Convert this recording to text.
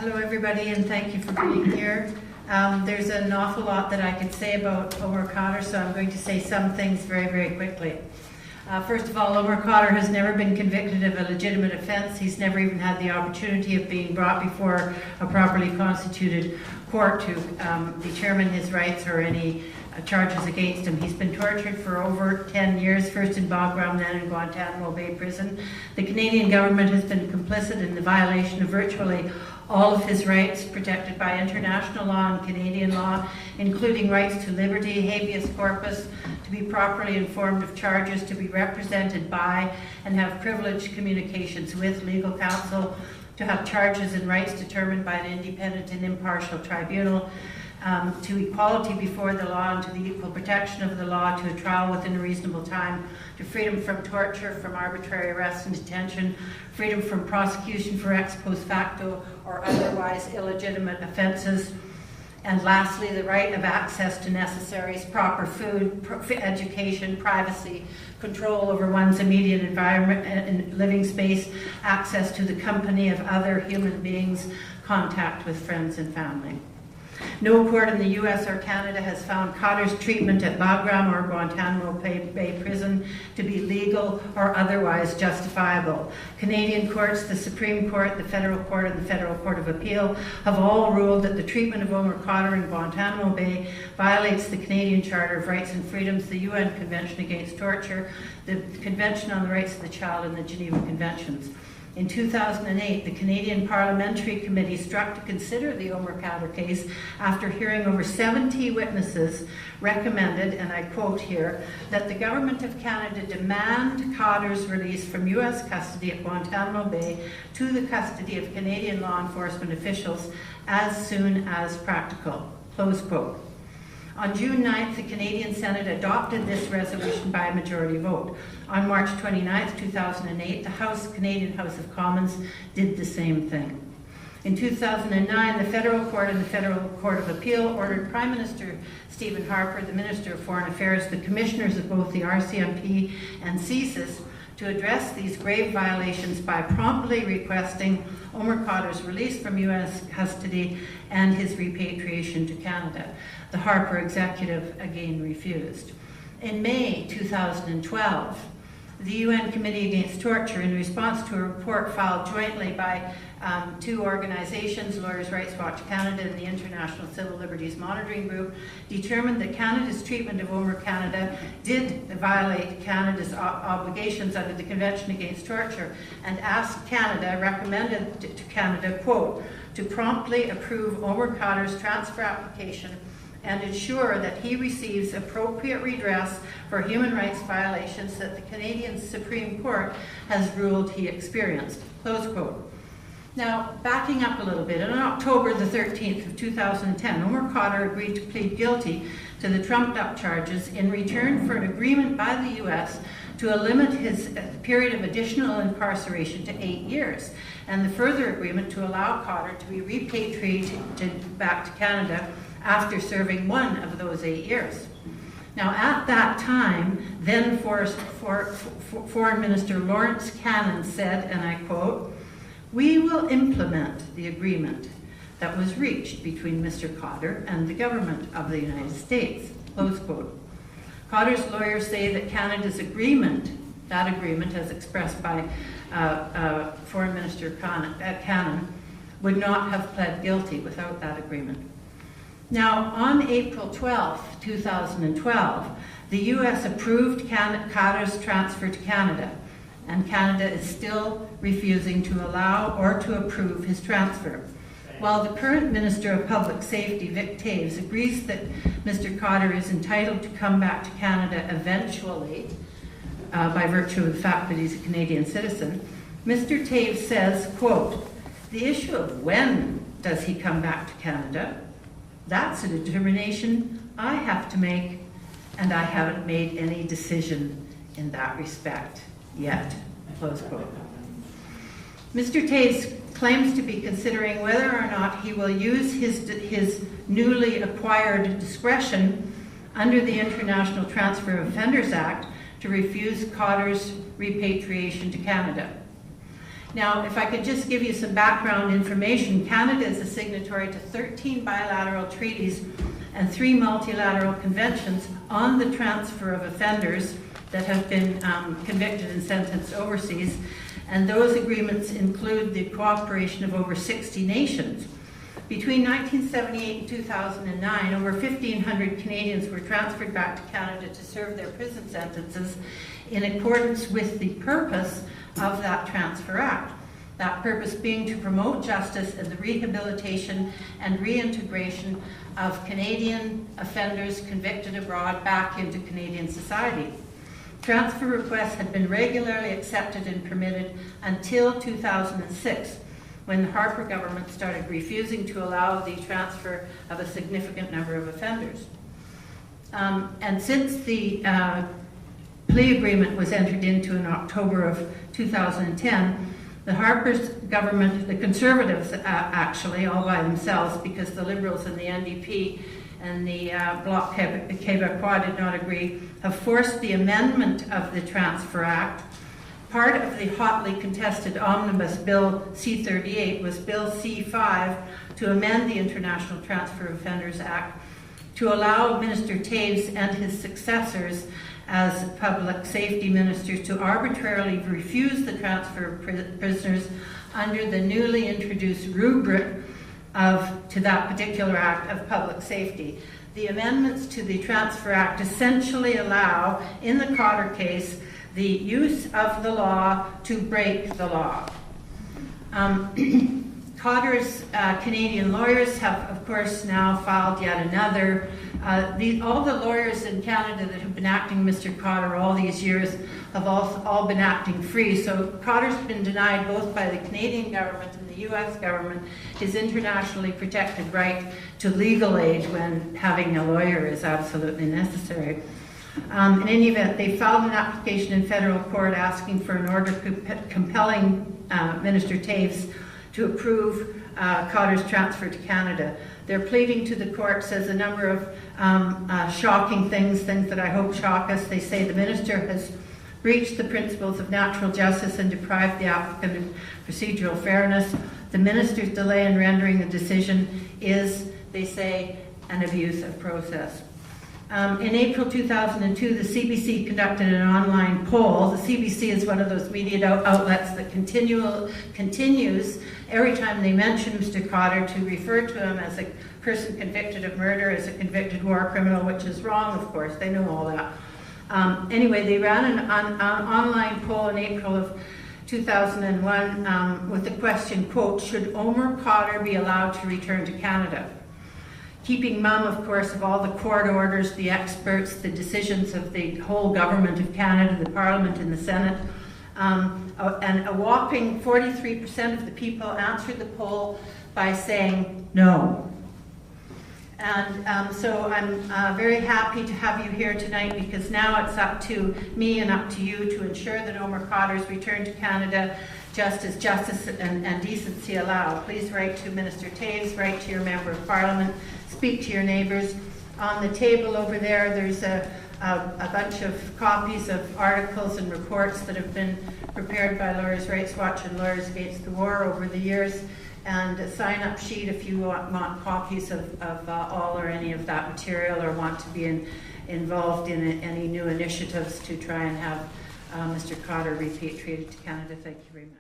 Hello everybody, and thank you for being here. There's an awful lot that I could say about Omar Khadr, so I'm going to say some things very, very quickly. First of all, Omar Khadr has never been convicted of a legitimate offence. He's never even had the opportunity of being brought before a properly constituted court to determine his rights or any charges against him. He's been tortured for over 10 years, first in Bagram, then in Guantanamo Bay Prison. The Canadian government has been complicit in the violation of virtually all of his rights protected by international law and Canadian law, including rights to liberty, habeas corpus, to be properly informed of charges, to be represented by and have privileged communications with legal counsel, to have charges and rights determined by an independent and impartial tribunal, to equality before the law and to the equal protection of the law, to a trial within a reasonable time, to freedom from torture, from arbitrary arrest and detention, freedom from prosecution for ex post facto or otherwise illegitimate offences, and lastly, the right of access to necessaries, proper food, education, privacy, control over one's immediate environment and living space, access to the company of other human beings, contact with friends and family. No court in the US or Canada has found Khadr's treatment at Bagram or Guantanamo Bay Prison to be legal or otherwise justifiable. Canadian courts, the Supreme Court, the Federal Court, and the Federal Court of Appeal have all ruled that the treatment of Omar Khadr in Guantanamo Bay violates the Canadian Charter of Rights and Freedoms, the UN Convention Against Torture, the Convention on the Rights of the Child, and the Geneva Conventions. In 2008, the Canadian Parliamentary Committee struck to consider the Omar Khadr case after hearing over 70 witnesses recommended, and I quote here, that the Government of Canada demand Khadr's release from US custody at Guantanamo Bay to the custody of Canadian law enforcement officials as soon as practical, close quote. On June 9th, the Canadian Senate adopted this resolution by a majority vote. On March 29th, 2008, the Canadian House of Commons did the same thing. In 2009, the Federal Court and the Federal Court of Appeal ordered Prime Minister Stephen Harper, the Minister of Foreign Affairs, the commissioners of both the RCMP and CSIS to address these grave violations by promptly requesting Omar Khadr's release from US custody and his repatriation to Canada. The Harper executive again refused. In May 2012, the UN Committee Against Torture, in response to a report filed jointly by two organizations, Lawyers' Rights Watch Canada and the International Civil Liberties Monitoring Group, determined that Canada's treatment of Omar Khadr did violate Canada's obligations under the Convention Against Torture, and asked Canada, recommended to Canada, quote, to promptly approve Omar Khadr's transfer application and ensure that he receives appropriate redress for human rights violations that the Canadian Supreme Court has ruled he experienced, close quote. Now, backing up a little bit, on October the 13th of 2010, Omar Khadr agreed to plead guilty to the trumped-up charges in return for an agreement by the US to limit his period of additional incarceration to 8 years, and the further agreement to allow Khadr to be repatriated back to Canada after serving one of those 8 years. Now, at that time, then Foreign Minister Lawrence Cannon said, and I quote, "We will implement the agreement that was reached between Mr. Khadr and the government of the United States," close quote. Khadr's lawyers say that Canada's agreement, that agreement as expressed by Foreign Minister Cannon, would not have pled guilty without that agreement. Now, on April 12, 2012, the US approved Khadr's transfer to Canada, and Canada is still refusing to allow or to approve his transfer. While the current Minister of Public Safety, Vic Taves, agrees that Mr. Khadr is entitled to come back to Canada eventually, by virtue of the fact that he's a Canadian citizen, Mr. Taves says, quote, "The issue of when does he come back to Canada, that's a determination I have to make, and I haven't made any decision in that respect yet," close quote. Mr. Taves claims to be considering whether or not he will use his newly acquired discretion under the International Transfer of Offenders Act to refuse Khadr's repatriation to Canada. Now, if I could just give you some background information, Canada is a signatory to 13 bilateral treaties and 3 multilateral conventions on the transfer of offenders that have been convicted and sentenced overseas, and those agreements include the cooperation of over 60 nations. Between 1978 and 2009, over 1,500 Canadians were transferred back to Canada to serve their prison sentences in accordance with the purpose of that Transfer Act. That purpose being to promote justice and the rehabilitation and reintegration of Canadian offenders convicted abroad back into Canadian society. Transfer requests had been regularly accepted and permitted until 2006, when the Harper government started refusing to allow the transfer of a significant number of offenders. And since the plea agreement was entered into in October of 2010, the Harper's government, the Conservatives actually, all by themselves, because the Liberals and the NDP and the Bloc Québécois did not agree, have forced the amendment of the Transfer Act. Part of the hotly contested omnibus Bill C-38 was Bill C-5 to amend the International Transfer of Offenders Act to allow Minister Taves and his successors as public safety ministers to arbitrarily refuse the transfer of prisoners under the newly introduced rubric to that particular act of public safety. The amendments to the Transfer Act essentially allow, in the Khadr case, the use of the law to break the law. Khadr's Canadian lawyers have, of course, now filed yet another. All the lawyers in Canada that have been acting Mr. Khadr all these years have all been acting free. So Khadr's been denied both by the Canadian government and the U.S. government his internationally protected right to legal aid when having a lawyer is absolutely necessary. In any event, they filed an application in federal court asking for an order compelling Minister Taves to approve Khadr's transfer to Canada. They're pleading to the court, says a number of shocking things that I hope shock us. They say the minister has breached the principles of natural justice and deprived the applicant of procedural fairness. The minister's delay in rendering the decision is, they say, an abuse of process. In April 2002, the CBC conducted an online poll. The CBC is one of those media outlets that continues, every time they mention Mr. Khadr, to refer to him as a person convicted of murder, as a convicted war criminal, which is wrong, of course. They know all that. Anyway, they ran an online poll in April of 2001 with the question, quote, should Omar Khadr be allowed to return to Canada? Keeping mum, of course, of all the court orders, the experts, the decisions of the whole government of Canada, the Parliament and the Senate. And a whopping 43% of the people answered the poll by saying no. And so I'm very happy to have you here tonight, because now it's up to me and up to you to ensure that Omar Khadr's return to Canada just as justice and decency allow. Please write to Minister Taves, write to your Member of Parliament, speak to your neighbours. On the table over there, there's a bunch of copies of articles and reports that have been prepared by Lawyers' Rights Watch and Lawyers Against the War over the years, and a sign-up sheet if you want copies of all or any of that material, or want to be involved in any new initiatives to try and have Mr. Khadr repatriated to Canada. Thank you very much.